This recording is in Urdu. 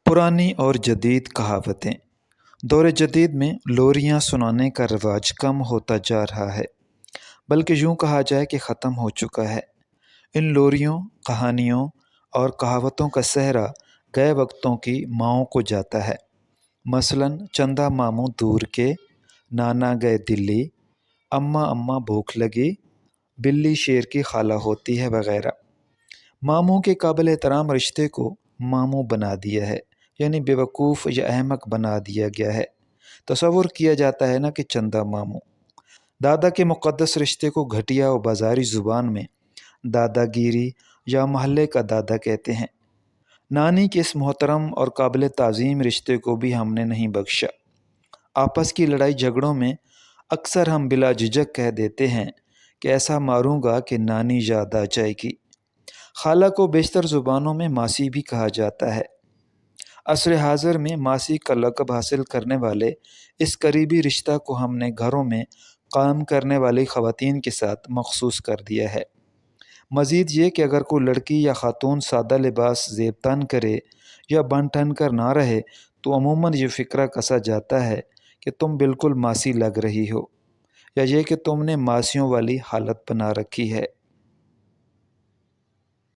پرانی اور جدید کہاوتیں۔ دور جدید میں لوریاں سنانے کا رواج کم ہوتا جا رہا ہے، بلکہ یوں کہا جائے کہ ختم ہو چکا ہے۔ ان لوریوں، کہانیوں اور کہاوتوں کا سہرا گئے وقتوں کی ماؤں کو جاتا ہے۔ مثلاً چندہ ماموں دور کے، نانا گئے دلی، اماں اماں بھوک لگی، بلی شیر کی خالہ ہوتی ہے وغیرہ۔ ماموں کے قابل احترام رشتے کو ماموں بنا دیا ہے، یعنی بیوقوف یا احمق بنا دیا گیا ہے۔ تصور کیا جاتا ہے نا کہ چندہ ماموں۔ دادا کے مقدس رشتے کو گھٹیا و بازاری زبان میں دادا گیری یا محلے کا دادا کہتے ہیں۔ نانی کے اس محترم اور قابل تعظیم رشتے کو بھی ہم نے نہیں بخشا۔ آپس کی لڑائی جھگڑوں میں اکثر ہم بلا جھجک کہہ دیتے ہیں کہ ایسا ماروں گا کہ نانی یاد آ جائے گی۔ خالہ کو بیشتر زبانوں میں ماسی بھی کہا جاتا ہے۔ عصر حاضر میں ماسی کا لقب حاصل کرنے والے اس قریبی رشتہ کو ہم نے گھروں میں کام کرنے والی خواتین کے ساتھ مخصوص کر دیا ہے۔ مزید یہ کہ اگر کوئی لڑکی یا خاتون سادہ لباس زیب تن کرے یا بن ٹھن کر نہ رہے تو عموماً یہ فکرہ کسا جاتا ہے کہ تم بالکل ماسی لگ رہی ہو، یا یہ کہ تم نے ماسیوں والی حالت بنا رکھی ہے۔